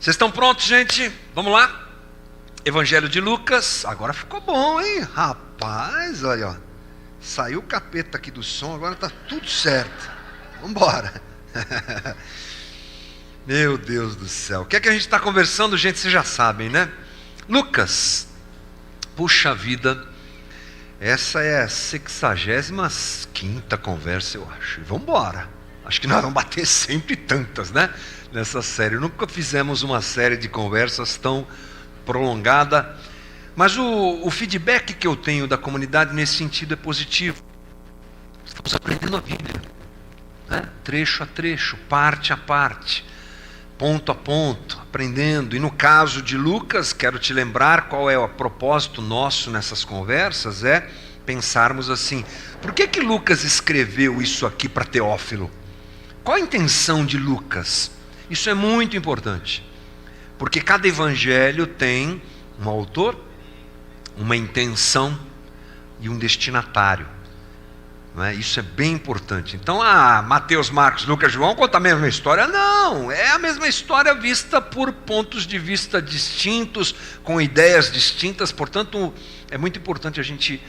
Vocês estão prontos, gente? Vamos lá? Evangelho de Lucas. Agora ficou bom, hein? Rapaz, olha, ó. Saiu o capeta aqui do som, agora está tudo certo. Vamos embora. Meu Deus do céu. O que é que a gente está conversando, gente? Vocês já sabem, né? Lucas. Puxa vida. Essa é a 65ª conversa, eu acho. E vamos embora. Acho que nós vamos bater sempre tantas, né? Nessa série. Nunca fizemos uma série de conversas tão prolongada. Mas o feedback que eu tenho da comunidade nesse sentido é positivo. Estamos aprendendo a Bíblia, né? Trecho a trecho, parte a parte, ponto a ponto, aprendendo. E no caso de Lucas, quero te lembrar qual é o propósito nosso nessas conversas, é pensarmos assim: por que Lucas escreveu isso aqui para Teófilo? Qual a intenção de Lucas? Isso é muito importante, porque cada evangelho tem um autor, uma intenção e um destinatário, não é? Isso é bem importante. Então, Mateus, Marcos, Lucas, João contam a mesma história? Não, é a mesma história vista por pontos de vista distintos, com ideias distintas. Portanto, é muito importante a gente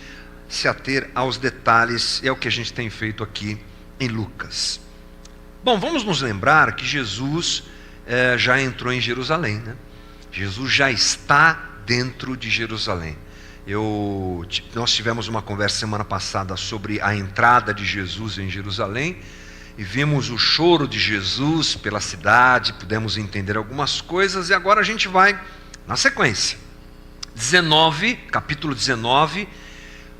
se ater aos detalhes, é o que a gente tem feito aqui em Lucas. Bom, vamos nos lembrar que Jesus já entrou em Jerusalém, né? Jesus já está dentro de Jerusalém. Nós tivemos uma conversa semana passada sobre a entrada de Jesus em Jerusalém e vimos o choro de Jesus pela cidade, pudemos entender algumas coisas, e agora a gente vai na sequência. Capítulo 19,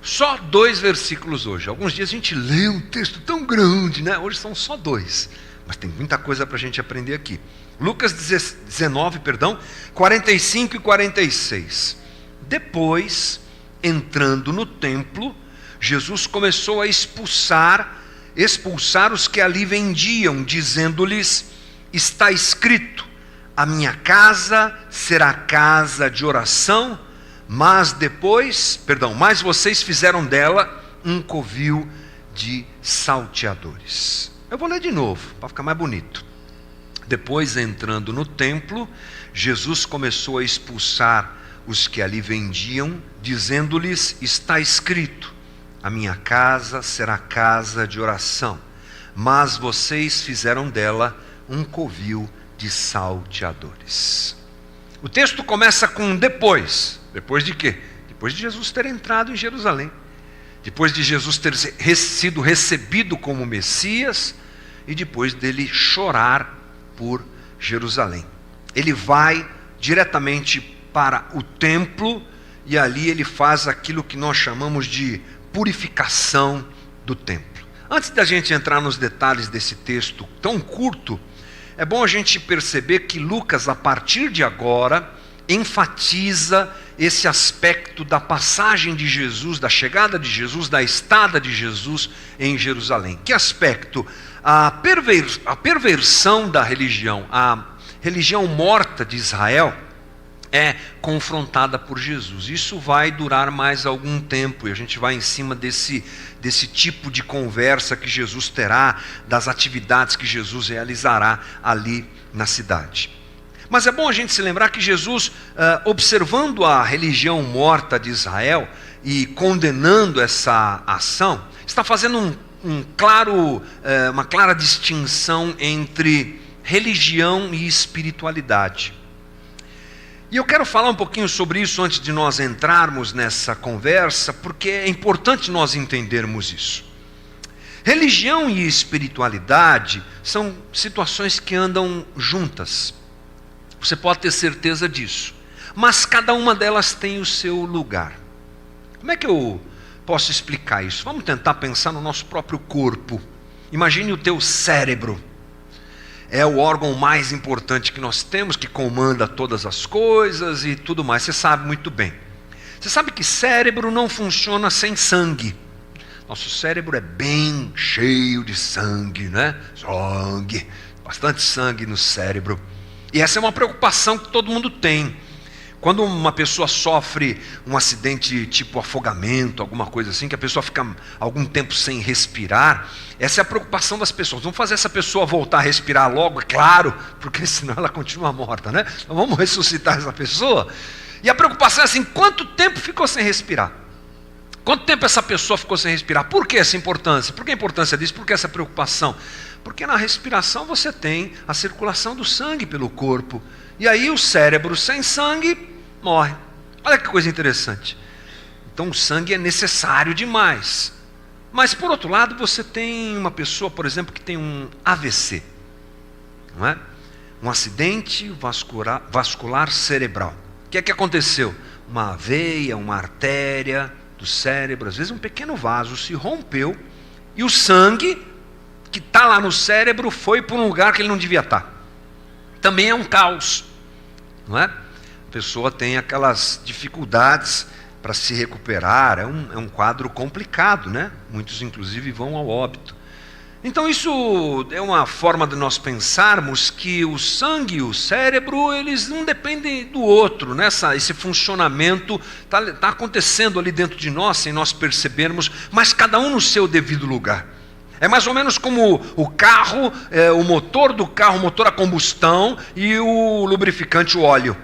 só 2 versículos hoje. Alguns dias a gente lê um texto tão grande, né? Hoje são só 2, mas tem muita coisa para a gente aprender aqui. Lucas 19, 45 e 46. Depois, entrando no templo, Jesus começou a expulsar os que ali vendiam, dizendo-lhes: está escrito, a minha casa será casa de oração, mas vocês fizeram dela um covil de salteadores. Eu vou ler de novo, para ficar mais bonito. Depois, entrando no templo, Jesus começou a expulsar os que ali vendiam, dizendo-lhes: está escrito, a minha casa será casa de oração, mas vocês fizeram dela um covil de salteadores. O texto começa com depois. Depois de quê? Depois de Jesus ter entrado em Jerusalém, depois de Jesus ter sido recebido como Messias, e depois dele chorar por Jerusalém. Ele vai diretamente para o templo e ali ele faz aquilo que nós chamamos de purificação do templo. Antes da gente entrar nos detalhes desse texto tão curto, é bom a gente perceber que Lucas, a partir de agora, enfatiza esse aspecto da passagem de Jesus, da chegada de Jesus, da estada de Jesus em Jerusalém. Que aspecto? A perversão da religião, a religião morta de Israel, é confrontada por Jesus. Isso vai durar mais algum tempo, e a gente vai em cima desse tipo de conversa que Jesus terá, das atividades que Jesus realizará ali na cidade. Mas é bom a gente se lembrar que Jesus, observando a religião morta de Israel e condenando essa ação, está fazendo uma clara distinção entre religião e espiritualidade. E eu quero falar um pouquinho sobre isso antes de nós entrarmos nessa conversa, porque é importante nós entendermos isso. Religião e espiritualidade são situações que andam juntas. Você pode ter certeza disso. Mas cada uma delas tem o seu lugar. Como é que eu posso explicar isso? Vamos tentar pensar no nosso próprio corpo. Imagine o teu cérebro. É o órgão mais importante que nós temos, que comanda todas as coisas e tudo mais. Você sabe muito bem. Você sabe que cérebro não funciona sem sangue. Nosso cérebro é bem cheio de sangue, né? Bastante sangue no cérebro. E essa é uma preocupação que todo mundo tem. Quando uma pessoa sofre um acidente tipo afogamento, alguma coisa assim, que a pessoa fica algum tempo sem respirar, essa é a preocupação das pessoas. Vamos fazer essa pessoa voltar a respirar logo, é claro, porque senão ela continua morta, né? Então vamos ressuscitar essa pessoa. E a preocupação é assim, quanto tempo ficou sem respirar? Quanto tempo essa pessoa ficou sem respirar? Por que essa importância? Por que a importância disso? Por que essa preocupação? Porque na respiração você tem a circulação do sangue pelo corpo. E aí o cérebro sem sangue morre. Olha que coisa interessante. Então o sangue é necessário demais. Mas por outro lado, você tem uma pessoa, por exemplo, que tem um AVC, não é? Um acidente vascular cerebral. O que é que aconteceu? Uma veia, uma artéria do cérebro, às vezes um pequeno vaso se rompeu e o sangue que está lá no cérebro foi para um lugar que ele não devia estar. Também é um caos, não é? A pessoa tem aquelas dificuldades para se recuperar, é um quadro complicado, né? Muitos inclusive vão ao óbito. Então isso é uma forma de nós pensarmos que o sangue e o cérebro, eles não dependem do outro, né? Esse funcionamento está acontecendo ali dentro de nós, sem nós percebermos, mas cada um no seu devido lugar. É mais ou menos como o carro, o motor do carro, o motor a combustão e o lubrificante, o óleo.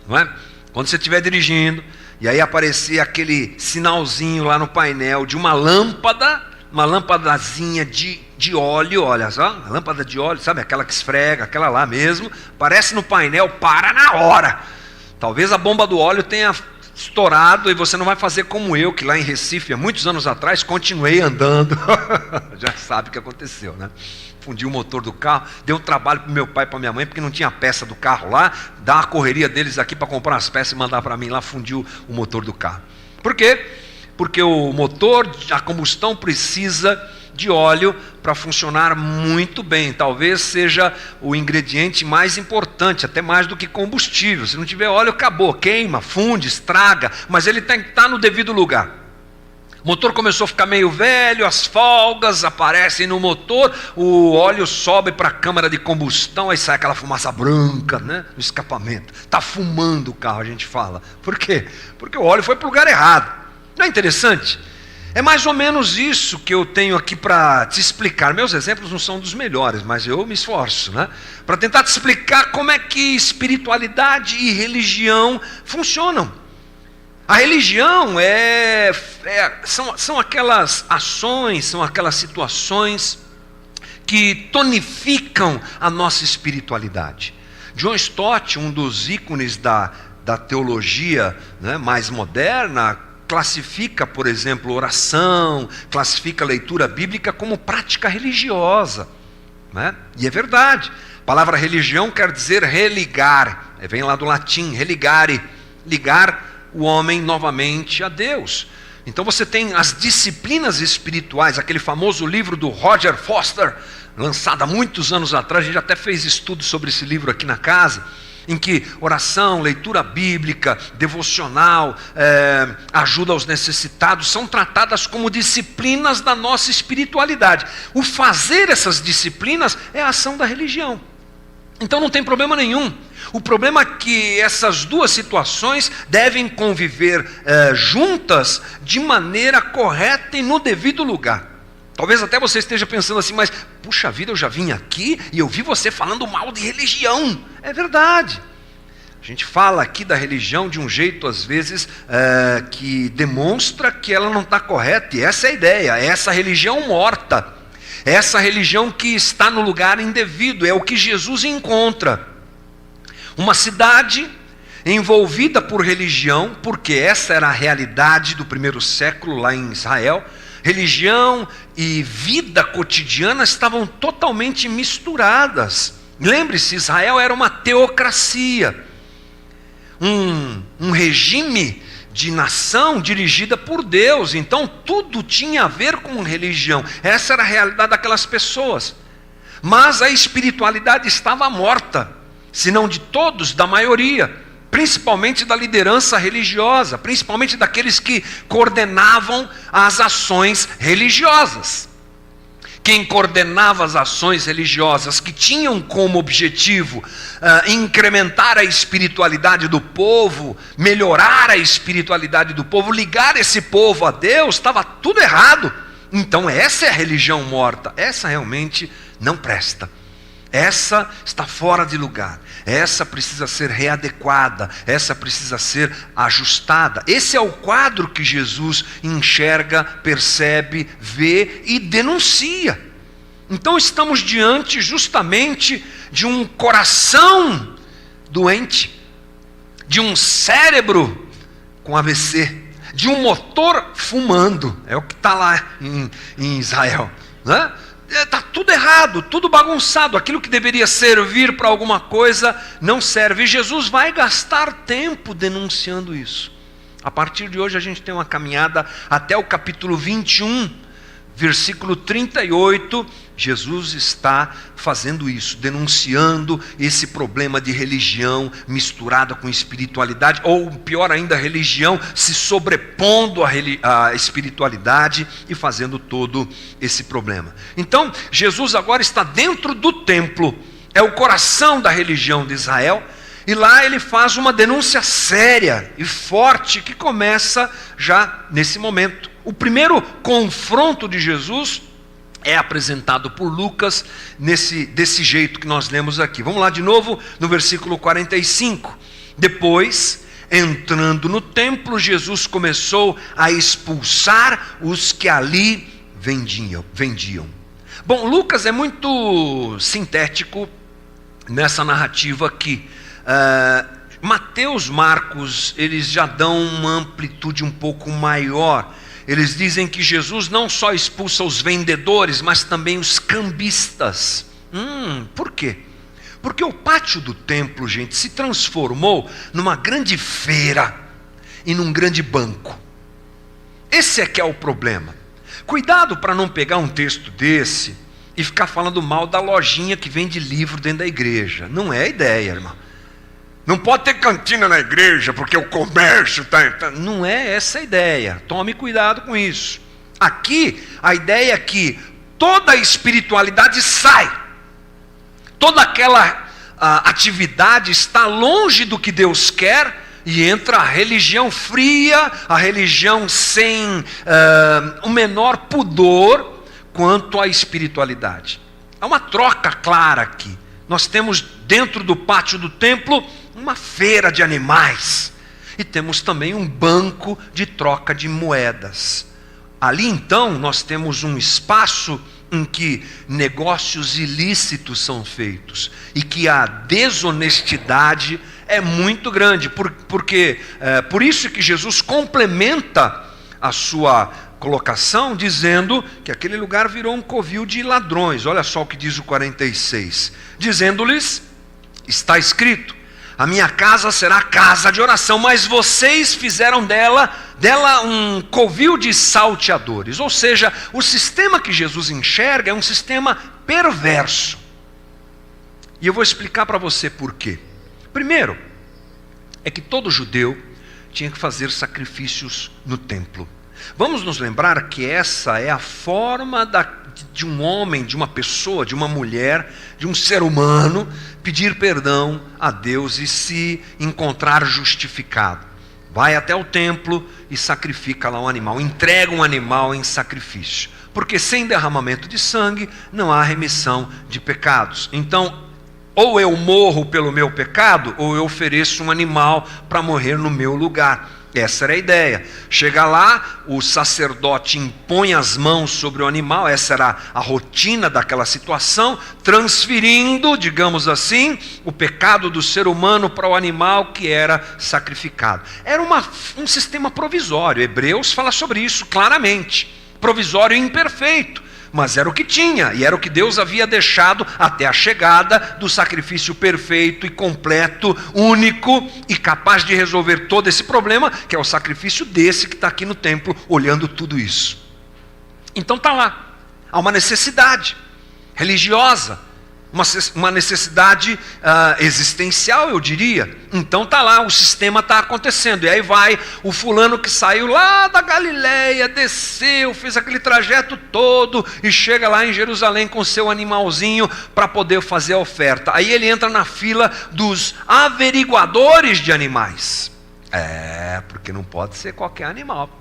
Não é? Quando você estiver dirigindo, e aí aparecer aquele sinalzinho lá no painel de uma lâmpadazinha de óleo, olha só, a lâmpada de óleo, sabe, aquela que esfrega, aquela lá mesmo, aparece no painel, para na hora. Talvez a bomba do óleo tenha estourado e você não vai fazer como eu, que lá em Recife, há muitos anos atrás, continuei andando. Já sabe o que aconteceu, né? Fundi o motor do carro, deu um trabalho para o meu pai e para minha mãe, porque não tinha peça do carro lá, dá uma correria deles aqui para comprar as peças e mandar para mim lá, fundiu o motor do carro. Por quê? Porque o motor, a combustão precisa de óleo para funcionar muito bem. Talvez seja o ingrediente mais importante, até mais do que combustível. Se não tiver óleo, acabou, queima, funde, estraga, mas ele tem que estar no devido lugar. O motor começou a ficar meio velho, as folgas aparecem no motor, o óleo sobe para a câmara de combustão, aí sai aquela fumaça branca, né, no escapamento. Está fumando o carro, a gente fala. Por quê? Porque o óleo foi para o lugar errado. Não é interessante? É mais ou menos isso que eu tenho aqui para te explicar. Meus exemplos não são dos melhores, mas eu me esforço, né, para tentar te explicar como é que espiritualidade e religião funcionam. A religião são aquelas ações, são aquelas situações que tonificam a nossa espiritualidade. John Stott, um dos ícones da teologia, né, mais moderna, classifica, por exemplo, oração, classifica a leitura bíblica como prática religiosa, né? E é verdade. A palavra religião quer dizer religar, vem lá do latim, religare, ligar o homem novamente a Deus. Então você tem as disciplinas espirituais, aquele famoso livro do Roger Foster, lançado há muitos anos atrás, a gente até fez estudo sobre esse livro aqui na casa, em que oração, leitura bíblica, devocional, ajuda aos necessitados, são tratadas como disciplinas da nossa espiritualidade. O fazer essas disciplinas é a ação da religião. Então não tem problema nenhum. O problema é que essas duas situações devem conviver juntas de maneira correta e no devido lugar. Talvez até você esteja pensando assim, mas puxa vida, eu já vim aqui e eu vi você falando mal de religião. É verdade. A gente fala aqui da religião de um jeito, às vezes, que demonstra que ela não está correta. E essa é a ideia, é essa religião morta. É essa religião que está no lugar indevido, é o que Jesus encontra. Uma cidade envolvida por religião, porque essa era a realidade do primeiro século lá em Israel. Religião e vida cotidiana estavam totalmente misturadas. Lembre-se, Israel era uma teocracia, um regime de nação dirigida por Deus. Então tudo tinha a ver com religião. Essa era a realidade daquelas pessoas. Mas a espiritualidade estava morta, se não de todos, da maioria, principalmente da liderança religiosa, principalmente daqueles que coordenavam as ações religiosas. quem coordenava as ações religiosas que tinham como objetivo incrementar a espiritualidade do povo, melhorar a espiritualidade do povo, ligar esse povo a Deus, estava tudo errado. Então essa é a religião morta, essa realmente não presta. Essa está fora de lugar, essa precisa ser readequada, essa precisa ser ajustada. Esse é o quadro que Jesus enxerga, percebe, vê e denuncia. Então estamos diante justamente de um coração doente, de um cérebro com AVC, de um motor fumando, é o que está lá em Israel, né? Está tudo errado, tudo bagunçado, aquilo que deveria servir para alguma coisa não serve, e Jesus vai gastar tempo denunciando isso. A partir de hoje a gente tem uma caminhada até o capítulo 21, versículo 38, Jesus está fazendo isso, denunciando esse problema de religião misturada com espiritualidade, ou pior ainda, religião se sobrepondo à espiritualidade e fazendo todo esse problema. Então, Jesus agora está dentro do templo, é o coração da religião de Israel, e lá ele faz uma denúncia séria e forte que começa já nesse momento. O primeiro confronto de Jesus é apresentado por Lucas desse jeito que nós lemos aqui. Vamos lá de novo no versículo 45. Depois, entrando no templo, Jesus começou a expulsar os que ali vendiam. Bom, Lucas é muito sintético nessa narrativa aqui. Mateus, Marcos, eles já dão uma amplitude um pouco maior. Eles dizem que Jesus não só expulsa os vendedores, mas também os cambistas. Por quê? Porque o pátio do templo, gente, se transformou numa grande feira e num grande banco. Esse é que é o problema. Cuidado para não pegar um texto desse e ficar falando mal da lojinha que vende livro dentro da igreja. Não é a ideia, irmão. Não pode ter cantina na igreja, porque o comércio está... Não é essa a ideia. Tome cuidado com isso. Aqui, a ideia é que toda a espiritualidade sai. Toda aquela atividade está longe do que Deus quer e entra a religião fria, a religião sem o menor pudor quanto à espiritualidade. Há uma troca clara aqui. Nós temos dentro do pátio do templo uma feira de animais e temos também um banco de troca de moedas. Ali então nós temos um espaço em que negócios ilícitos são feitos e que a desonestidade é muito grande, porque por isso que Jesus complementa a sua colocação dizendo que aquele lugar virou um covil de ladrões. Olha só o que diz o 46, dizendo-lhes, está escrito, a minha casa será casa de oração, mas vocês fizeram dela um covil de salteadores. Ou seja, o sistema que Jesus enxerga é um sistema perverso. E eu vou explicar para você por quê. Primeiro, é que todo judeu tinha que fazer sacrifícios no templo. Vamos nos lembrar que essa é a forma de um homem, de uma pessoa, de uma mulher, de um ser humano, pedir perdão a Deus e se encontrar justificado. Vai até o templo e sacrifica lá um animal, entrega um animal em sacrifício. Porque sem derramamento de sangue não há remissão de pecados. Então, ou eu morro pelo meu pecado, ou eu ofereço um animal para morrer no meu lugar. Essa era a ideia. Chega lá, o sacerdote impõe as mãos sobre o animal, essa era a rotina daquela situação, transferindo, digamos assim, o pecado do ser humano para o animal que era sacrificado. Era um sistema provisório, Hebreus fala sobre isso claramente, provisório e imperfeito. Mas era o que tinha, e era o que Deus havia deixado até a chegada do sacrifício perfeito e completo, único e capaz de resolver todo esse problema, que é o sacrifício desse que está aqui no templo, olhando tudo isso. Então está lá, há uma necessidade religiosa, uma necessidade existencial, eu diria. Então tá lá, o sistema está acontecendo. E aí vai o fulano que saiu lá da Galileia, desceu, fez aquele trajeto todo e chega lá em Jerusalém com seu animalzinho para poder fazer a oferta. Aí ele entra na fila dos averiguadores de animais. Porque não pode ser qualquer animal.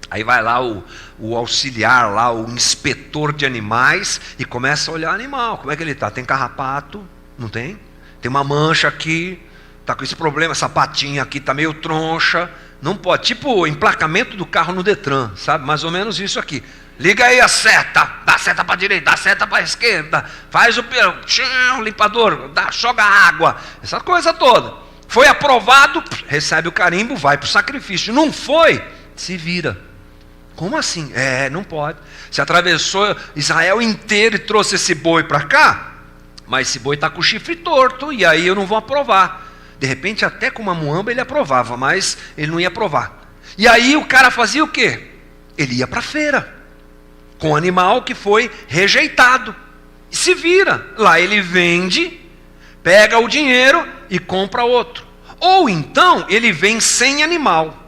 Aí vai lá o auxiliar, lá, o inspetor de animais, e começa a olhar o animal. Como é que ele está? Tem carrapato? Não tem? Tem uma mancha aqui, está com esse problema, essa patinha aqui está meio troncha. Não pode. Tipo o emplacamento do carro no Detran, sabe? Mais ou menos isso aqui. Liga aí a seta, dá a seta para a direita, dá a seta para a esquerda, faz o limpador, joga água, essa coisa toda. Foi aprovado, recebe o carimbo, vai para o sacrifício. Não foi, se vira. Como assim? Não pode. Você atravessou Israel inteiro e trouxe esse boi para cá, mas esse boi está com o chifre torto, e aí eu não vou aprovar. De repente até com uma muamba ele aprovava, mas ele não ia aprovar. E aí o cara fazia o quê? Ele ia para a feira, com o animal que foi rejeitado, e se vira. Lá ele vende, pega o dinheiro e compra outro. Ou então ele vem sem animal,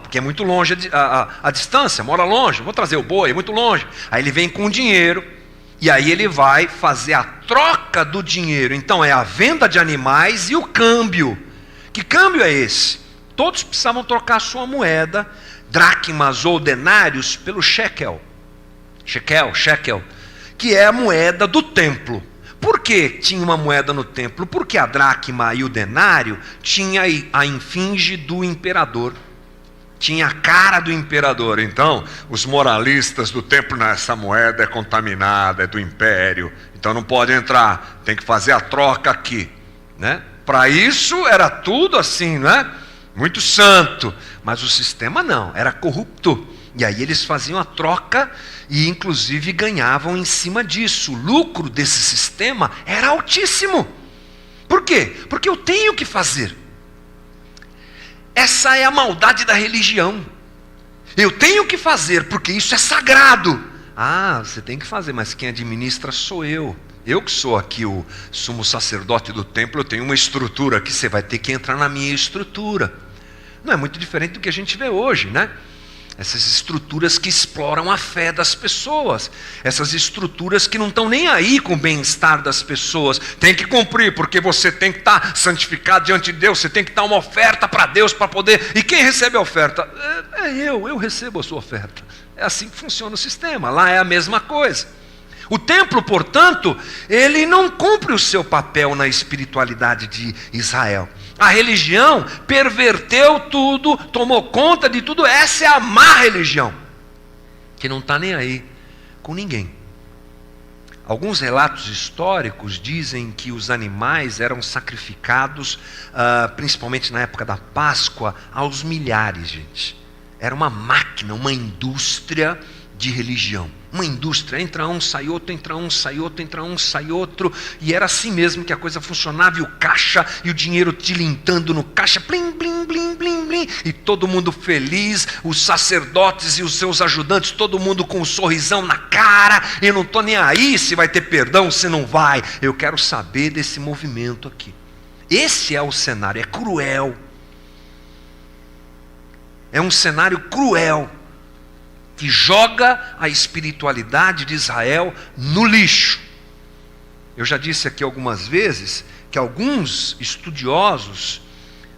porque é muito longe a distância, mora longe, vou trazer o boi, é muito longe. Aí ele vem com o dinheiro, e aí ele vai fazer a troca do dinheiro. Então é a venda de animais e o câmbio. Que câmbio é esse? Todos precisavam trocar sua moeda, dracmas ou denários, pelo shekel, que é a moeda do templo. Por que tinha uma moeda no templo? Porque a dracma e o denário tinha a esfinge do imperador. Tinha a cara do imperador. Então, os moralistas do templo, essa moeda é contaminada, é do império, então não pode entrar, tem que fazer a troca aqui, né? Para isso era tudo assim, né? Muito santo, mas o sistema não, era corrupto. E aí eles faziam a troca e inclusive ganhavam em cima disso. O lucro desse sistema era altíssimo. Por quê? Porque eu tenho que fazer. Essa é a maldade da religião. Eu tenho que fazer porque isso é sagrado. Você tem que fazer, mas quem administra sou eu. Eu que sou aqui o sumo sacerdote do templo, eu tenho uma estrutura aqui, você vai ter que entrar na minha estrutura. Não é muito diferente do que a gente vê hoje, né? Essas estruturas que exploram a fé das pessoas, essas estruturas que não estão nem aí com o bem-estar das pessoas. Tem que cumprir, porque você tem que estar santificado diante de Deus, você tem que dar uma oferta para Deus para poder. E quem recebe a oferta? Eu recebo a sua oferta. É assim que funciona o sistema, lá é a mesma coisa. O templo, portanto, ele não cumpre o seu papel na espiritualidade de Israel. A religião perverteu tudo, tomou conta de tudo. Essa é a má religião, que não está nem aí com ninguém. Alguns relatos históricos dizem que os animais eram sacrificados, principalmente na época da Páscoa, aos milhares, gente. Era uma máquina, uma indústria de religião. Uma indústria, entra um, sai outro, entra um, sai outro, entra um, sai outro. E era assim mesmo que a coisa funcionava. E o caixa, e o dinheiro tilintando no caixa, plim, plim, plim, plim, plim. E todo mundo feliz, os sacerdotes e os seus ajudantes, todo mundo com um sorrisão na cara. Eu não estou nem aí se vai ter perdão, se não vai. Eu quero saber desse movimento aqui. Esse é o cenário, é cruel. É um cenário cruel, que joga a espiritualidade de Israel no lixo. Eu já disse aqui algumas vezes que alguns estudiosos,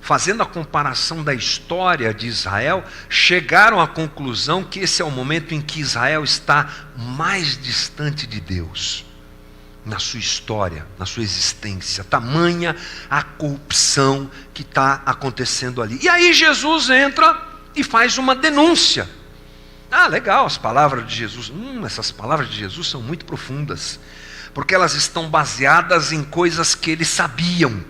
fazendo a comparação da história de Israel, chegaram à conclusão que esse é o momento em que Israel está mais distante de Deus, na sua história, na sua existência. Tamanha a corrupção que está acontecendo ali. E aí Jesus entra e faz uma denúncia. Legal, as palavras de Jesus. Essas palavras de Jesus são muito profundas, porque elas estão baseadas em coisas que eles sabiam.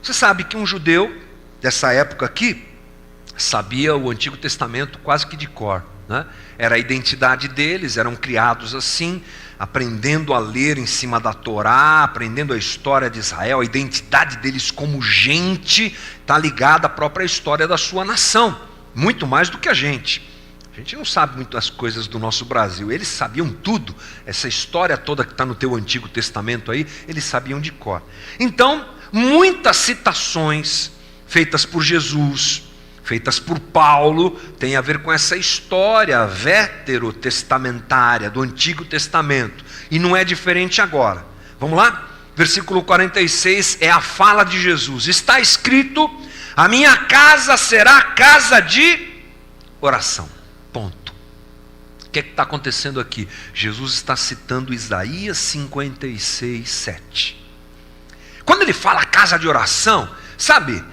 Você sabe que um judeu dessa época aqui sabia o Antigo Testamento quase que de cor, né? Era a identidade deles, eram criados assim, aprendendo a ler em cima da Torá, aprendendo a história de Israel. A identidade deles como gente está ligada à própria história da sua nação, muito mais do que a gente. A gente não sabe muito as coisas do nosso Brasil. Eles sabiam tudo. Essa história toda que está no teu Antigo Testamento aí, eles sabiam de cor. Então, muitas citações feitas por Jesus, feitas por Paulo, tem a ver com essa história veterotestamentária do Antigo Testamento. E não é diferente agora. Vamos lá? Versículo 46 é a fala de Jesus. Está escrito: a minha casa será casa de oração. Ponto. O que está acontecendo aqui? Jesus está citando Isaías 56, 7. Quando ele fala casa de oração, sabe,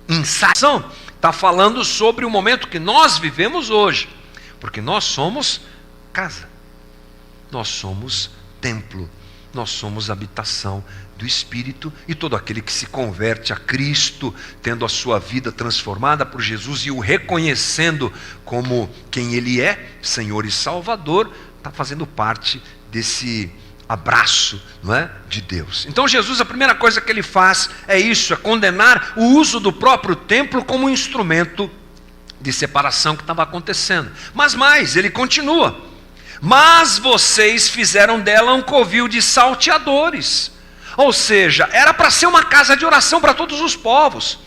insação, está falando sobre o momento que nós vivemos hoje. Porque nós somos casa. Nós somos templo. Nós somos habitação do Espírito, e todo aquele que se converte a Cristo, tendo a sua vida transformada por Jesus e o reconhecendo como quem Ele é, Senhor e Salvador, está fazendo parte desse abraço, não é, de Deus. Então Jesus, a primeira coisa que Ele faz é isso, é condenar o uso do próprio templo como um instrumento de separação que estava acontecendo. Mas mais, Ele continua: mas vocês fizeram dela um covil de salteadores. Ou seja, era para ser uma casa de oração para todos os povos.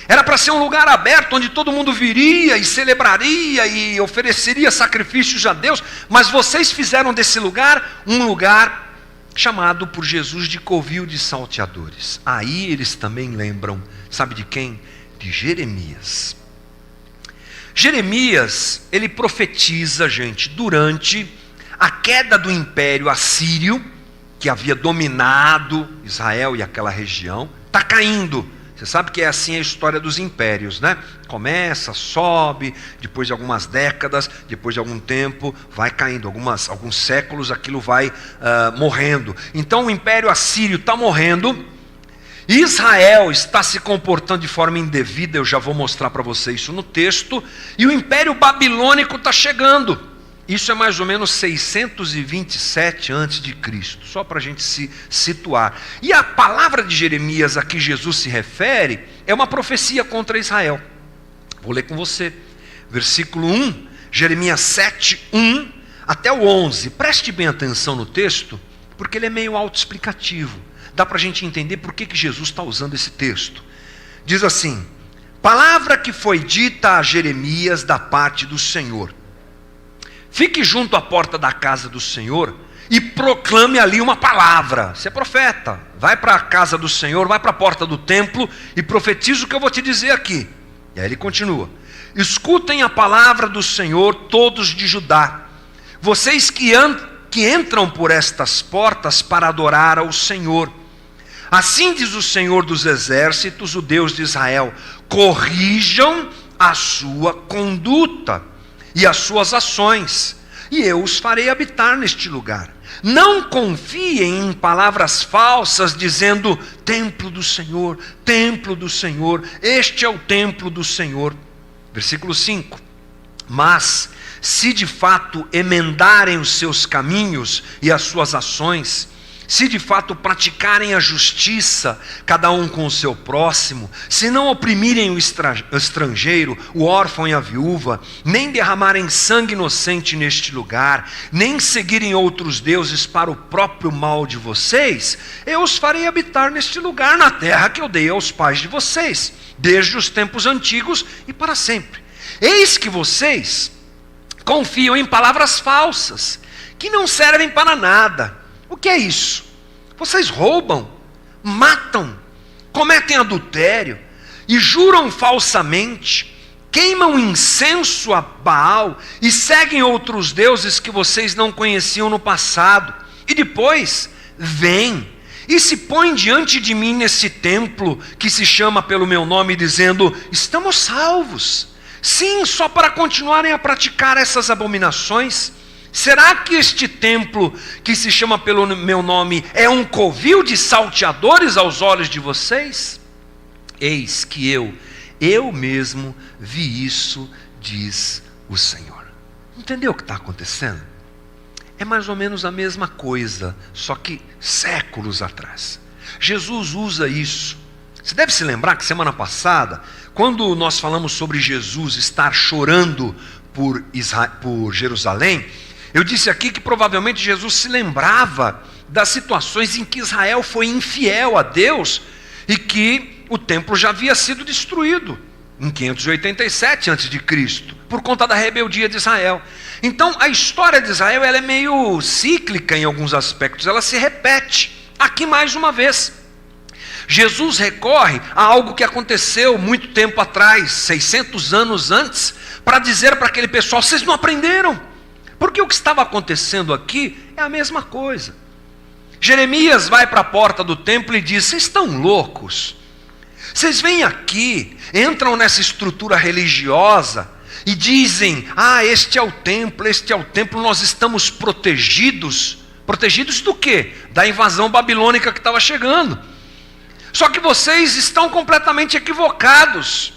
Era para ser um lugar aberto onde todo mundo viria e celebraria e ofereceria sacrifícios a Deus. Mas vocês fizeram desse lugar um lugar chamado por Jesus de covil de salteadores. Aí eles também lembram, sabe de quem? De Jeremias. Jeremias, ele profetiza, gente, durante a queda do Império Assírio, que havia dominado Israel e aquela região, está caindo. Você sabe que é assim a história dos impérios, né? Começa, sobe, depois de algumas décadas, depois de algum tempo, vai caindo. Alguns séculos aquilo vai morrendo. Então o Império Assírio está morrendo, Israel está se comportando de forma indevida, eu já vou mostrar para você isso no texto, e o Império Babilônico está chegando. Isso é mais ou menos 627 a.C., só para a gente se situar. E a palavra de Jeremias a que Jesus se refere é uma profecia contra Israel. Vou ler com você, versículo 1, Jeremias 7, 1 até o 11. Preste bem atenção no texto, porque ele é meio autoexplicativo. Dá para a gente entender por que Jesus está usando esse texto. Diz assim: palavra que foi dita a Jeremias da parte do Senhor. Fique junto à porta da casa do Senhor e proclame ali uma palavra. Você é profeta, vai para a casa do Senhor, vai para a porta do templo e profetiza o que eu vou te dizer aqui. E aí ele continua: escutem a palavra do Senhor, todos de Judá, vocês que entram por estas portas para adorar ao Senhor. Assim diz o Senhor dos exércitos, o Deus de Israel: corrijam a sua conduta e as suas ações, e eu os farei habitar neste lugar. Não confiem em palavras falsas, dizendo: templo do Senhor, este é o templo do Senhor. Versículo 5: mas se de fato emendarem os seus caminhos e as suas ações, se de fato praticarem a justiça, cada um com o seu próximo, se não oprimirem o estrangeiro, o órfão e a viúva, nem derramarem sangue inocente neste lugar, nem seguirem outros deuses para o próprio mal de vocês, eu os farei habitar neste lugar, na terra que eu dei aos pais de vocês, desde os tempos antigos e para sempre. Eis que vocês confiam em palavras falsas, que não servem para nada. O que é isso? Vocês roubam, matam, cometem adultério e juram falsamente, queimam incenso a Baal e seguem outros deuses que vocês não conheciam no passado. E depois vêm e se põem diante de mim nesse templo que se chama pelo meu nome, dizendo: estamos salvos. Sim, só para continuarem a praticar essas abominações. Será que este templo que se chama pelo meu nome é um covil de salteadores aos olhos de vocês? Eis que eu mesmo vi isso, diz o Senhor. Entendeu o que está acontecendo? É mais ou menos a mesma coisa, só que séculos atrás. Jesus usa isso. Você deve se lembrar que semana passada, quando nós falamos sobre Jesus estar chorando por Jerusalém, eu disse aqui que provavelmente Jesus se lembrava das situações em que Israel foi infiel a Deus e que o templo já havia sido destruído em 587 a.C., por conta da rebeldia de Israel. Então a história de Israel ela é meio cíclica em alguns aspectos, ela se repete aqui mais uma vez. Jesus recorre a algo que aconteceu muito tempo atrás, 600 anos antes, para dizer para aquele pessoal: vocês não aprenderam, porque o que estava acontecendo aqui é a mesma coisa. Jeremias vai para a porta do templo e diz: vocês estão loucos? Vocês vêm aqui, entram nessa estrutura religiosa e dizem: este é o templo, nós estamos protegidos. Protegidos do quê? Da invasão babilônica que estava chegando. Só que vocês estão completamente equivocados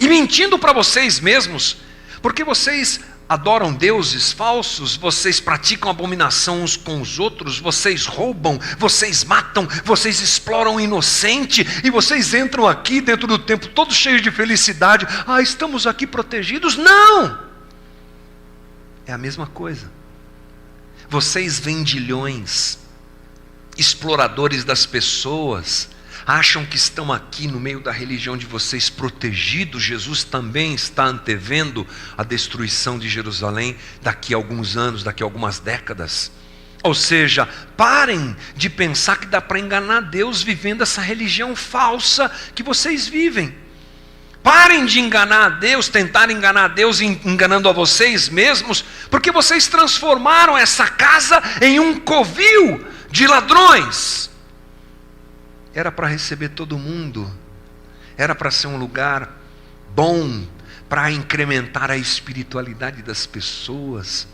e mentindo para vocês mesmos, porque vocês adoram deuses falsos, vocês praticam abominação uns com os outros, vocês roubam, vocês matam, vocês exploram o inocente, e vocês entram aqui dentro do templo todos cheios de felicidade. Estamos aqui protegidos. Não! É a mesma coisa. Vocês vendilhões, exploradores das pessoas, acham que estão aqui no meio da religião de vocês protegidos. Jesus também está antevendo a destruição de Jerusalém daqui a alguns anos, daqui a algumas décadas. Ou seja, parem de pensar que dá para enganar Deus vivendo essa religião falsa que vocês vivem. Parem de enganar a Deus, tentar enganar a Deus enganando a vocês mesmos, porque vocês transformaram essa casa em um covil de ladrões. Era para receber todo mundo, era para ser um lugar bom, para incrementar a espiritualidade das pessoas,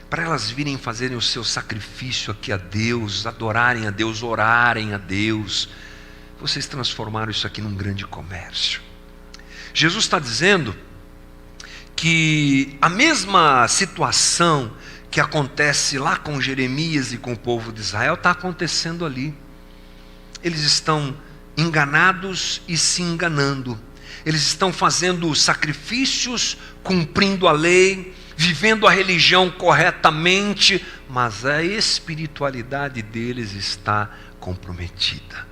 para elas virem fazerem o seu sacrifício aqui a Deus, adorarem a Deus, orarem a Deus. Vocês transformaram isso aqui num grande comércio. Jesus está dizendo que a mesma situação que acontece lá com Jeremias e com o povo de Israel está acontecendo ali. Eles estão enganados e se enganando. Eles estão fazendo sacrifícios, cumprindo a lei, vivendo a religião corretamente, mas a espiritualidade deles está comprometida.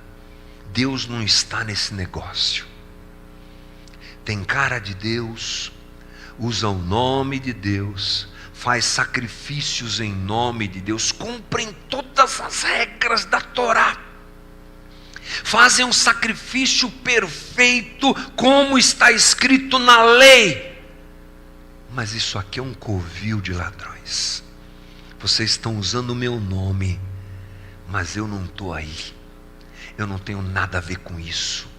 Deus não está nesse negócio. Tem cara de Deus, usa o nome de Deus, faz sacrifícios em nome de Deus, cumprem todas as regras da Torá, fazem um sacrifício perfeito, como está escrito na lei. Mas isso aqui é um covil de ladrões. Vocês estão usando o meu nome, mas eu não estou aí. Eu não tenho nada a ver com isso.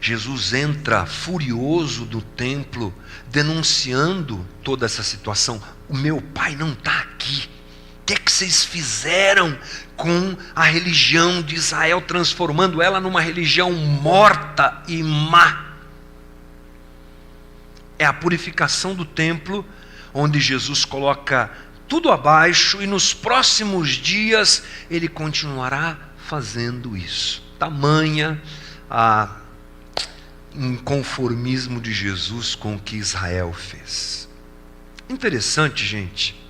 Jesus entra furioso do templo, denunciando toda essa situação. O meu pai não está aqui. O que é que vocês fizeram com a religião de Israel, transformando ela numa religião morta e má? É a purificação do templo, onde Jesus coloca tudo abaixo, e nos próximos dias ele continuará fazendo isso. Tamanha a inconformismo de Jesus com o que Israel fez. Interessante, gente,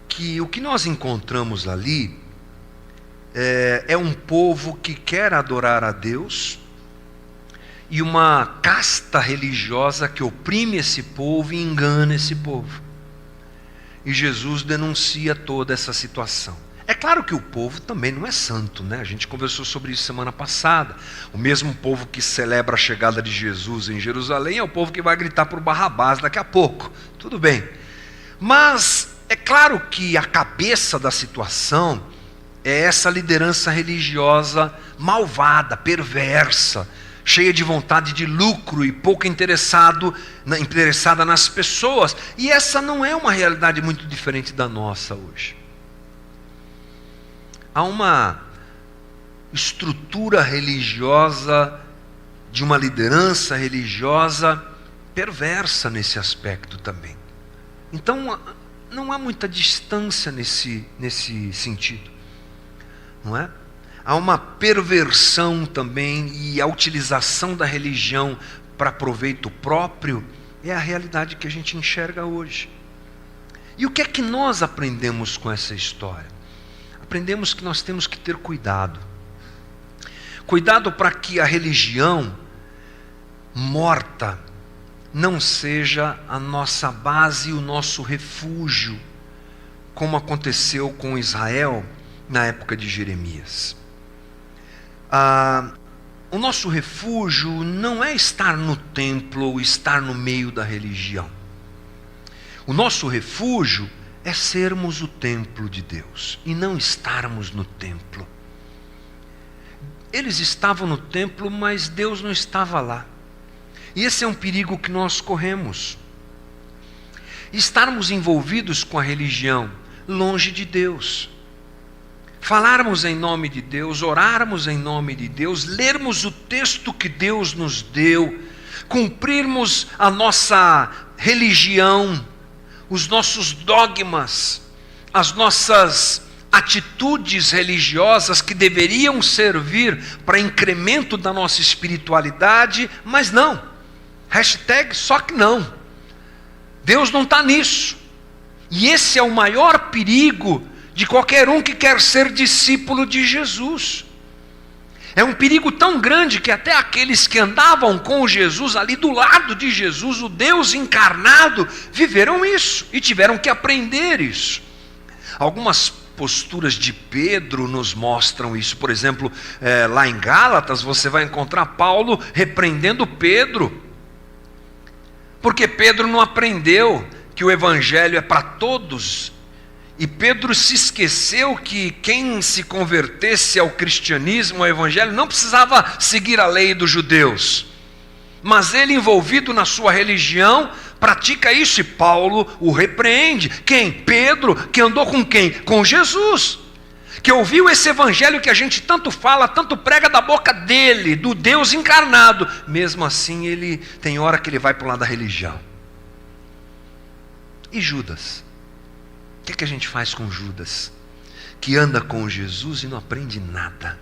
que o que nós encontramos ali é um povo que quer adorar a Deus e uma casta religiosa que oprime esse povo e engana esse povo. E Jesus denuncia toda essa situação. É claro que o povo também não é santo, né? A gente conversou sobre isso semana passada. O mesmo povo que celebra a chegada de Jesus em Jerusalém é o povo que vai gritar por Barrabás daqui a pouco. Tudo bem. Mas é claro que a cabeça da situação é essa liderança religiosa malvada, perversa, cheia de vontade de lucro e pouco interessada nas pessoas. E essa não é uma realidade muito diferente da nossa hoje. Há uma estrutura religiosa, de uma liderança religiosa perversa nesse aspecto também. Então, não há muita distância nesse sentido, não é? Há uma perversão também e a utilização da religião para proveito próprio É a realidade que a gente enxerga hoje. E o que é que nós aprendemos com essa história? Aprendemos que nós temos que ter cuidado. Cuidado para que a religião morta não seja a nossa base e o nosso refúgio, como aconteceu com Israel na época de Jeremias. O nosso refúgio não é estar no templo ou estar no meio da religião. O nosso refúgio é sermos o templo de Deus e não estarmos no templo. Eles estavam no templo, mas Deus não estava lá. E esse é um perigo que nós corremos. Estarmos envolvidos com a religião, longe de Deus. Falarmos em nome de Deus, orarmos em nome de Deus, lermos o texto que Deus nos deu, cumprirmos a nossa religião, os nossos dogmas, as nossas atitudes religiosas que deveriam servir para incremento da nossa espiritualidade, mas não. Hashtag só que não. Deus não está nisso. E esse é o maior perigo de qualquer um que quer ser discípulo de Jesus. É um perigo tão grande que até aqueles que andavam com Jesus, ali do lado de Jesus, o Deus encarnado, viveram isso e tiveram que aprender isso. Algumas posturas de Pedro nos mostram isso. Por exemplo, lá em Gálatas você vai encontrar Paulo repreendendo Pedro, porque Pedro não aprendeu que o evangelho é para todos. E Pedro se esqueceu que quem se convertesse ao cristianismo, ao evangelho, não precisava seguir a lei dos judeus. Mas ele, envolvido na sua religião, pratica isso, e Paulo o repreende. Quem? Pedro, que andou com quem? Com Jesus. Que ouviu esse evangelho que a gente tanto fala, tanto prega da boca dele, do Deus encarnado. Mesmo assim, ele tem hora que ele vai para o lado da religião. E Judas? O que a gente faz com Judas? Que anda com Jesus e não aprende nada.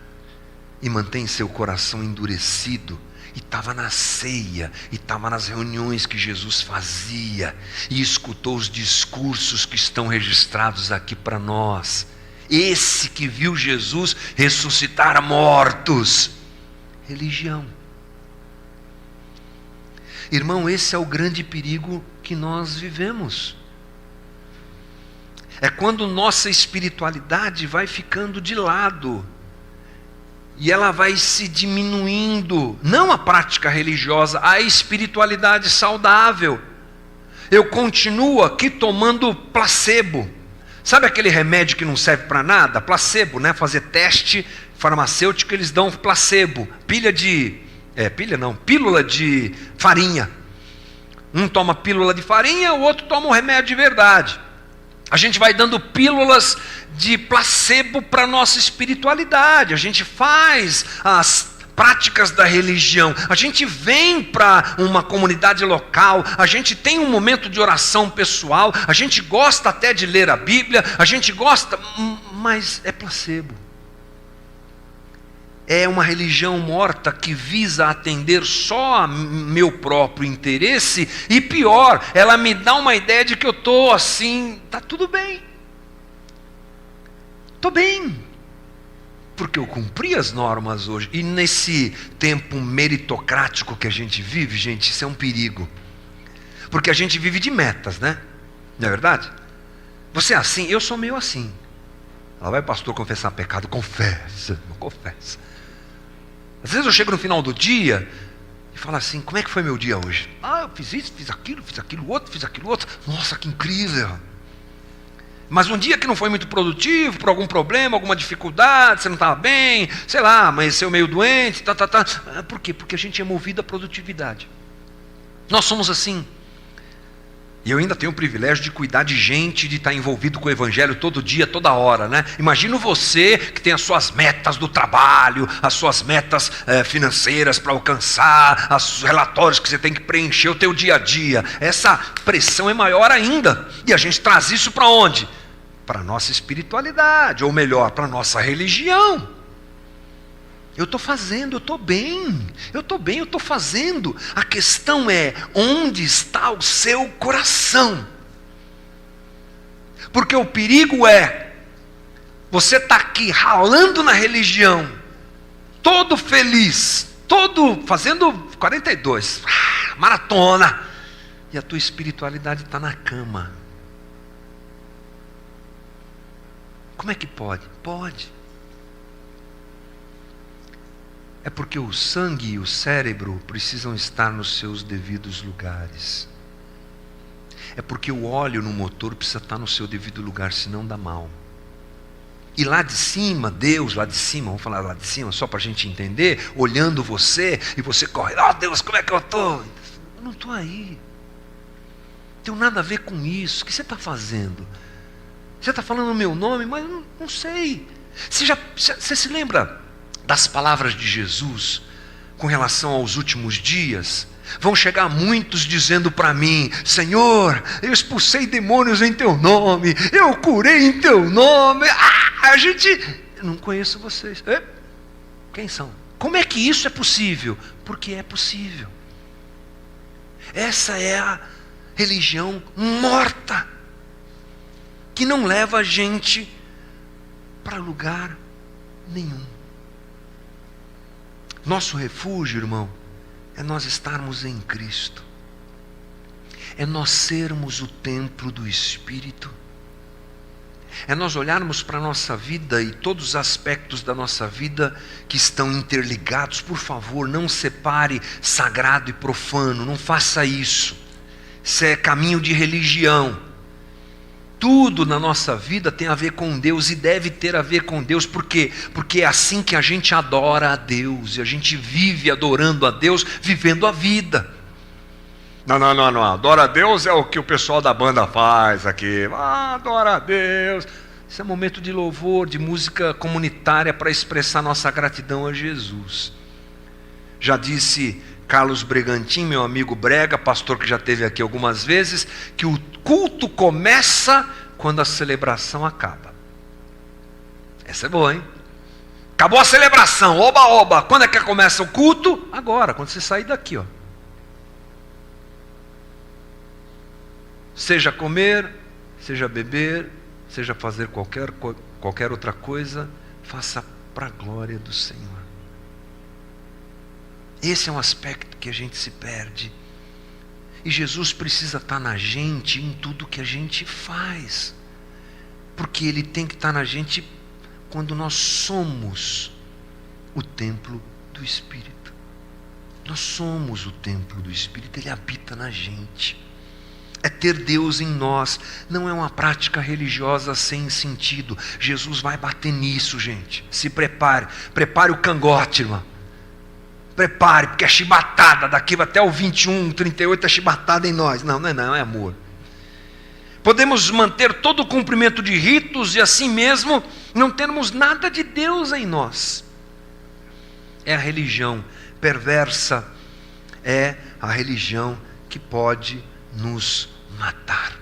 E mantém seu coração endurecido. E estava na ceia, e estava nas reuniões que Jesus fazia, e escutou os discursos que estão registrados aqui para nós. Esse que viu Jesus ressuscitar mortos. Religião. Irmão, esse é o grande perigo que nós vivemos. É quando nossa espiritualidade vai ficando de lado. E ela vai se diminuindo. Não a prática religiosa, a espiritualidade saudável. Eu continuo aqui tomando placebo. Sabe aquele remédio que não serve para nada? Placebo, né? Fazer teste farmacêutico, eles dão placebo. Pílula de farinha. Um toma pílula de farinha, o outro toma um remédio de verdade. A gente vai dando pílulas de placebo para a nossa espiritualidade. A gente faz as práticas da religião. A gente vem para uma comunidade local. A gente tem um momento de oração pessoal. A gente gosta até de ler a Bíblia. A gente gosta, mas é placebo. É uma religião morta que visa atender só a meu próprio interesse, e pior, ela me dá uma ideia de que eu estou assim, está tudo bem. Estou bem, porque eu cumpri as normas hoje. E nesse tempo meritocrático que a gente vive, gente, isso é um perigo. Porque a gente vive de metas, né? Não é verdade? Você é assim? Eu sou meio assim. Lá vai o pastor confessar pecado, confessa, não confessa. Às vezes eu chego no final do dia e falo assim, como é que foi meu dia hoje? Eu fiz isso, fiz aquilo outro. Nossa, que incrível. Mas um dia que não foi muito produtivo, por algum problema, alguma dificuldade, você não estava bem, sei lá, amanheceu meio doente, Por quê? Porque a gente é movido à produtividade. Nós somos assim. E eu ainda tenho o privilégio de cuidar de gente, de estar envolvido com o evangelho todo dia, toda hora, né? Imagina você que tem as suas metas do trabalho, as suas metas financeiras para alcançar, os relatórios que você tem que preencher, o teu dia a dia. Essa pressão é maior ainda. E a gente traz isso para onde? Para a nossa espiritualidade, ou melhor, para a nossa religião. Eu estou fazendo, eu estou bem, eu estou fazendo. A questão é, onde está o seu coração? Porque o perigo é, você está aqui ralando na religião, todo feliz, todo fazendo 42, maratona, e a tua espiritualidade está na cama. Como é que pode? Pode. É porque o sangue e o cérebro precisam estar nos seus devidos lugares. É porque o óleo no motor precisa estar no seu devido lugar, senão dá mal. E lá de cima, Deus lá de cima, vamos falar lá de cima, só para a gente entender, olhando você, e você corre, Deus, como é que eu estou? Eu não estou aí. Não tenho nada a ver com isso. O que você está fazendo? Você está falando o meu nome, mas eu não sei. Você se lembra das palavras de Jesus com relação aos últimos dias? Vão chegar muitos dizendo para mim, Senhor, eu expulsei demônios em teu nome, eu curei em teu nome. Eu não conheço vocês. Quem são? Como é que isso é possível? Porque é possível. Essa é a religião morta, que não leva a gente para lugar nenhum. Nosso refúgio, irmão, é nós estarmos em Cristo, é nós sermos o templo do Espírito, é nós olharmos para a nossa vida e todos os aspectos da nossa vida que estão interligados. Por favor, não separe sagrado e profano, não faça isso. Isso é caminho de religião. Tudo na nossa vida tem a ver com Deus e deve ter a ver com Deus. Por quê? Porque é assim que a gente adora a Deus, e a gente vive adorando a Deus, vivendo a vida. Não. Adora a Deus é o que o pessoal da banda faz aqui. Adora a Deus. Isso é momento de louvor, de música comunitária para expressar nossa gratidão a Jesus. Já disse Carlos Bregantin, meu amigo Brega, pastor que já esteve aqui algumas vezes, que o culto começa quando a celebração acaba. Essa é boa, hein? Acabou a celebração, oba. Quando é que começa o culto? Agora, quando você sair daqui, ó. Seja comer, seja beber, seja fazer qualquer outra coisa, faça para a glória do Senhor. Esse é um aspecto que a gente se perde. E Jesus precisa estar na gente em tudo que a gente faz. Porque Ele tem que estar na gente quando nós somos o templo do Espírito. Nós somos o templo do Espírito, Ele habita na gente. É ter Deus em nós, não é uma prática religiosa sem sentido. Jesus vai bater nisso, gente. Se prepare o cangote, irmão. Prepare, porque é chibatada, daqui até o 21, 38 é chibatada em nós. Não é amor. Podemos manter todo o cumprimento de ritos e assim mesmo não termos nada de Deus em nós. É a religião perversa, é a religião que pode nos matar.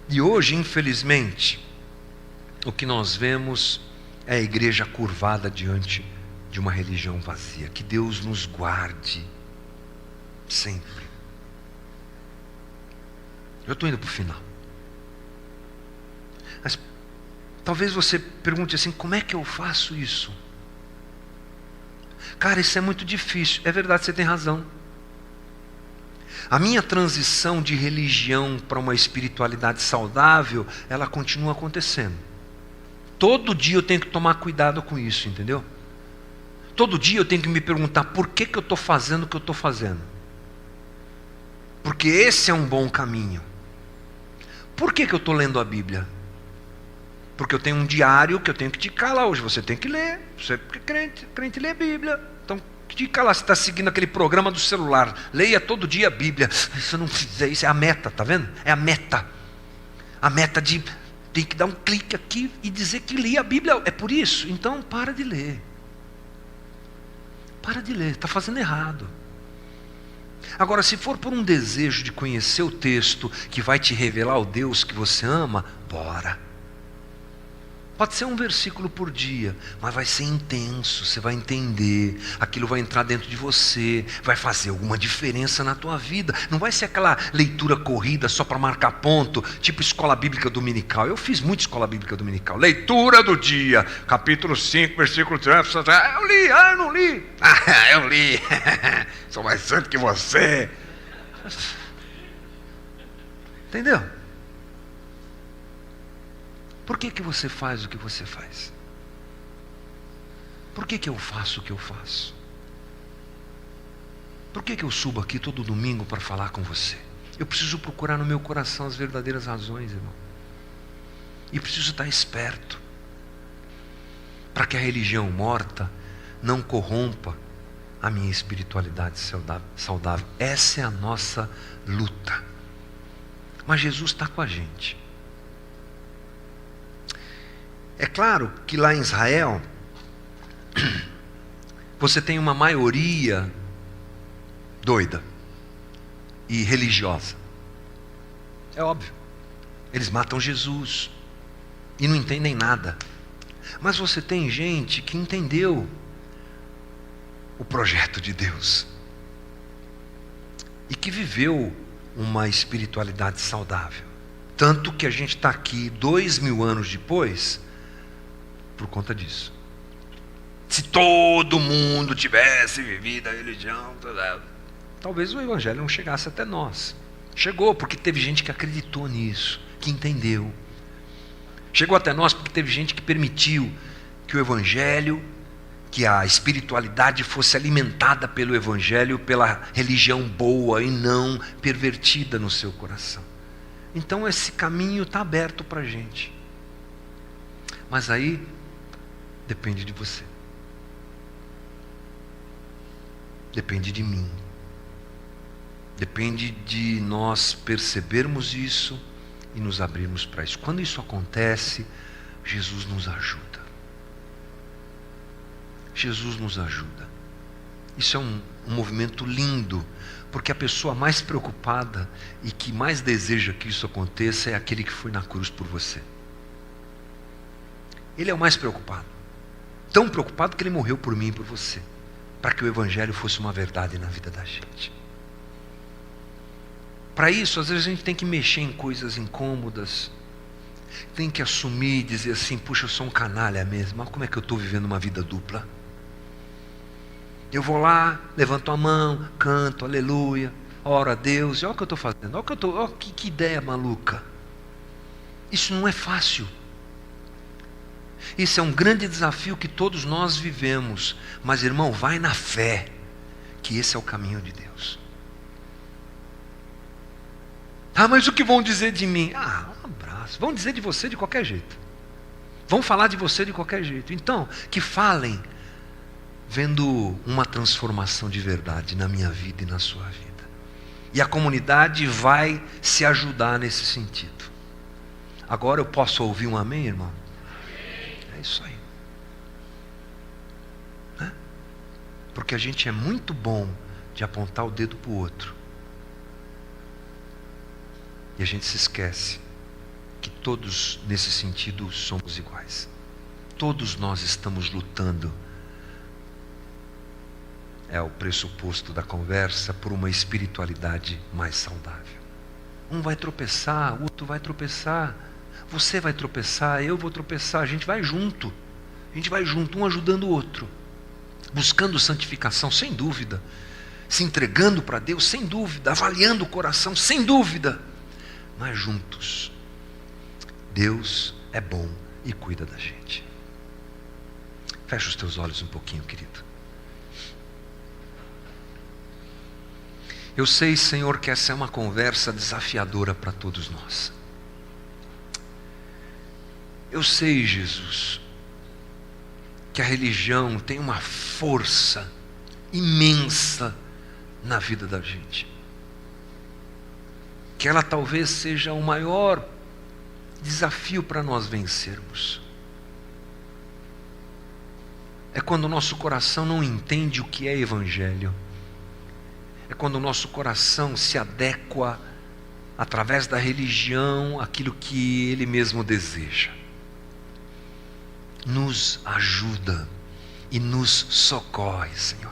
E hoje, infelizmente, o que nós vemos é a igreja curvada diante de uma religião vazia. Que Deus nos guarde sempre. Eu estou indo para o final. Mas talvez você pergunte assim, como é que eu faço isso? Cara, isso é muito difícil. É verdade, você tem razão. A minha transição de religião para uma espiritualidade saudável, ela continua acontecendo. Todo dia eu tenho que tomar cuidado com isso, entendeu? Todo dia eu tenho que me perguntar por que eu estou fazendo o que eu estou fazendo. Porque esse é um bom caminho. Por que eu estou lendo a Bíblia? Porque eu tenho um diário que eu tenho que ticar lá hoje. Você tem que ler. Você é crente lê a Bíblia. Então, tica lá, você está seguindo aquele programa do celular. Leia todo dia a Bíblia. Se eu não fizer isso, é a meta, tá vendo? É a meta. A meta de tem que dar um clique aqui e dizer que li a Bíblia. É por isso. Então, para de ler. Para de ler. Está fazendo errado. Agora, se for por um desejo de conhecer o texto que vai te revelar o Deus que você ama, bora. Pode ser um versículo por dia, mas vai ser intenso, você vai entender, aquilo vai entrar dentro de você, vai fazer alguma diferença na tua vida. Não vai ser aquela leitura corrida só para marcar ponto, tipo escola bíblica dominical. Eu fiz muito escola bíblica dominical. Leitura do dia, capítulo 5, versículo 3. Eu li, eu não li. Eu li. Sou mais santo que você. Entendeu? Por que você faz o que você faz? Por que eu faço o que eu faço? Por que eu subo aqui todo domingo para falar com você? Eu preciso procurar no meu coração as verdadeiras razões, irmão. E preciso estar esperto para que a religião morta não corrompa a minha espiritualidade saudável. Essa é a nossa luta. Mas Jesus está com a gente. É claro que lá em Israel, você tem uma maioria doida e religiosa. É óbvio. Eles matam Jesus e não entendem nada. Mas você tem gente que entendeu o projeto de Deus e que viveu uma espiritualidade saudável. Tanto que a gente está aqui 2000 anos depois por conta disso. Se todo mundo tivesse vivido a religião, talvez o evangelho não chegasse até nós. Chegou porque teve gente que acreditou nisso, que entendeu. Chegou até nós porque teve gente que permitiu que o evangelho, que a espiritualidade fosse alimentada pelo evangelho, pela religião boa e não pervertida no seu coração. Então esse caminho está aberto para a gente. Mas aí depende de você. Depende de mim. Depende de nós percebermos isso e nos abrirmos para isso. Quando isso acontece, Jesus nos ajuda. Jesus nos ajuda. Isso é um movimento lindo, porque a pessoa mais preocupada e que mais deseja que isso aconteça é aquele que foi na cruz por você. Ele é o mais preocupado. Tão preocupado que ele morreu por mim e por você, para que o evangelho fosse uma verdade na vida da gente. Para isso, às vezes a gente tem que mexer em coisas incômodas, tem que assumir e dizer assim: puxa, eu sou um canalha mesmo, mas como é que eu estou vivendo uma vida dupla? Eu vou lá, levanto a mão, canto, aleluia, oro a Deus, e olha o que eu estou fazendo, olha que ideia maluca. Isso não é fácil. Isso é um grande desafio que todos nós vivemos. Mas, irmão, vai na fé, que esse é o caminho de Deus. Ah, mas o que vão dizer de mim? Ah, um abraço. Vão dizer de você de qualquer jeito. Vão falar de você de qualquer jeito. Então, que falem, vendo uma transformação de verdade na minha vida e na sua vida. E a comunidade vai se ajudar nesse sentido. Agora eu posso ouvir um amém, irmão? É isso aí. Né? Porque a gente é muito bom de apontar o dedo para o outro. E a gente se esquece que todos, nesse sentido, somos iguais. Todos nós estamos lutando. É o pressuposto da conversa por uma espiritualidade mais saudável. Um vai tropeçar, o outro vai tropeçar. Você vai tropeçar, eu vou tropeçar, a gente vai junto. A gente vai junto, um ajudando o outro. Buscando santificação, sem dúvida. Se entregando para Deus, sem dúvida. Avaliando o coração, sem dúvida. Mas juntos. Deus é bom e cuida da gente. Fecha os teus olhos um pouquinho, querido. Eu sei, Senhor, que essa é uma conversa desafiadora para todos nós. Eu sei, Jesus, que a religião tem uma força imensa na vida da gente. Que ela talvez seja o maior desafio para nós vencermos. É quando o nosso coração não entende o que é evangelho. É quando o nosso coração se adequa através da religião àquilo que ele mesmo deseja. nos ajuda e nos socorre, Senhor.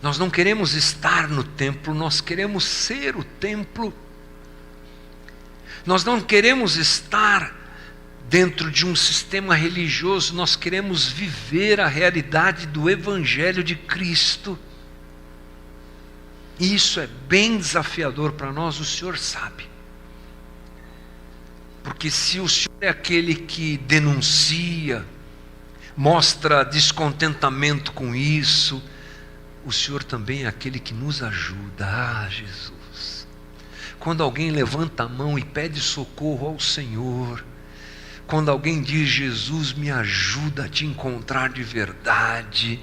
Nós não queremos estar no templo, nós queremos ser o templo. Nós não queremos estar dentro de um sistema religioso, nós queremos viver a realidade do Evangelho de Cristo. E isso é bem desafiador para nós, o Senhor sabe. Porque se o Senhor é aquele que denuncia, mostra descontentamento com isso, o Senhor também é aquele que nos ajuda. Ah, Jesus! Quando alguém levanta a mão e pede socorro ao Senhor, quando alguém diz: Jesus, me ajuda a te encontrar de verdade,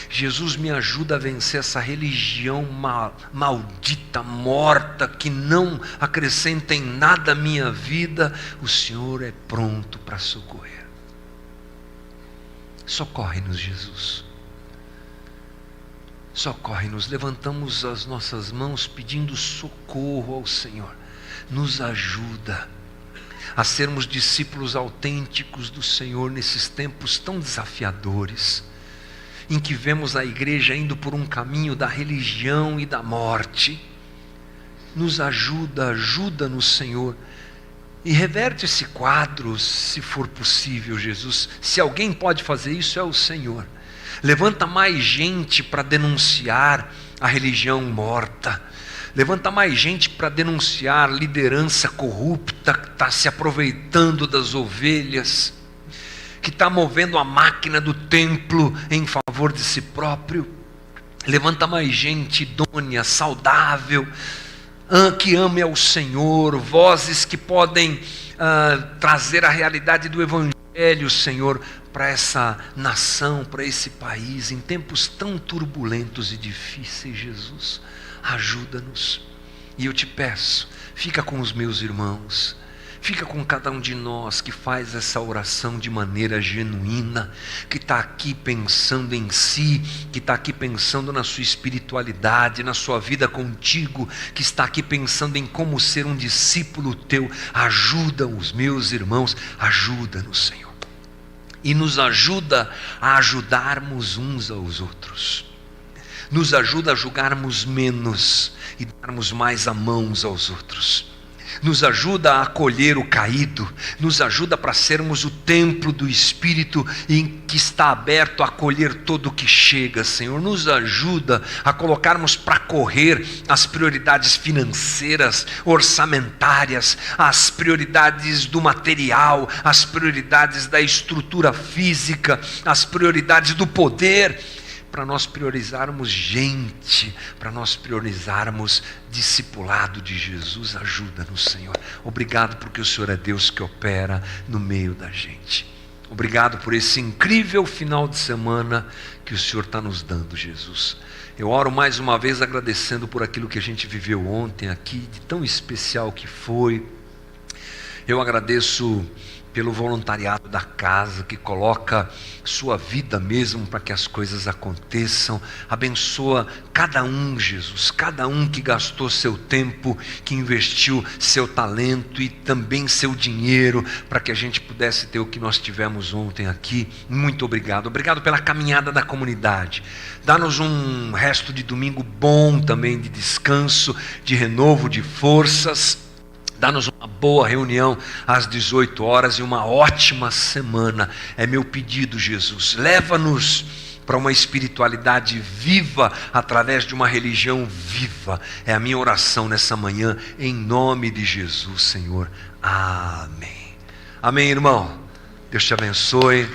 Jesus, me ajuda a vencer essa religião maldita, morta, que não acrescenta em nada a minha vida, o Senhor é pronto para socorrer. Socorre-nos, Jesus. Socorre-nos. Levantamos as nossas mãos pedindo socorro ao Senhor. Nos ajuda a sermos discípulos autênticos do Senhor nesses tempos tão desafiadores, em que vemos a igreja indo por um caminho da religião e da morte. Nos ajuda, ajuda-nos, Senhor, e reverte esse quadro, se for possível, Jesus. Se alguém pode fazer isso, é o Senhor. Levanta mais gente para denunciar a religião morta. Levanta mais gente para denunciar liderança corrupta que está se aproveitando das ovelhas, que está movendo a máquina do templo em favor de si próprio. Levanta mais gente idônea, saudável, que ame ao Senhor, vozes que podem trazer a realidade do Evangelho, Senhor, para essa nação, para esse país, em tempos tão turbulentos e difíceis. Jesus, ajuda-nos. E eu te peço, fica com os meus irmãos, fica com cada um de nós que faz essa oração de maneira genuína, que está aqui pensando em si, que está aqui pensando na sua espiritualidade, na sua vida contigo, que está aqui pensando em como ser um discípulo teu. Ajuda os meus irmãos, ajuda-nos, Senhor. E nos ajuda a ajudarmos uns aos outros. Nos ajuda a julgarmos menos e darmos mais a mão uns aos outros. Nos ajuda a acolher o caído, nos ajuda para sermos o templo do Espírito em que está aberto a acolher todo o que chega, Senhor. Nos ajuda a colocarmos para correr as prioridades financeiras, orçamentárias, as prioridades do material, as prioridades da estrutura física, as prioridades do poder, para nós priorizarmos gente, para nós priorizarmos discipulado de Jesus. Ajuda-nos, Senhor. Obrigado porque o Senhor é Deus que opera no meio da gente. Obrigado por esse incrível final de semana que o Senhor está nos dando, Jesus. Eu oro mais uma vez agradecendo por aquilo que a gente viveu ontem aqui, de tão especial que foi. Eu agradeço pelo voluntariado da casa, que coloca sua vida mesmo para que as coisas aconteçam. Abençoa cada um, Jesus, cada um que gastou seu tempo, que investiu seu talento e também seu dinheiro, para que a gente pudesse ter o que nós tivemos ontem aqui. Muito obrigado. Obrigado pela caminhada da comunidade. Dá-nos um resto de domingo bom também, de descanso, de renovo de forças. Dá-nos uma boa reunião às 18 horas e uma ótima semana. É meu pedido, Jesus. Leva-nos para uma espiritualidade viva através de uma religião viva. É a minha oração nessa manhã, em nome de Jesus, Senhor. Amém. Amém, irmão. Deus te abençoe.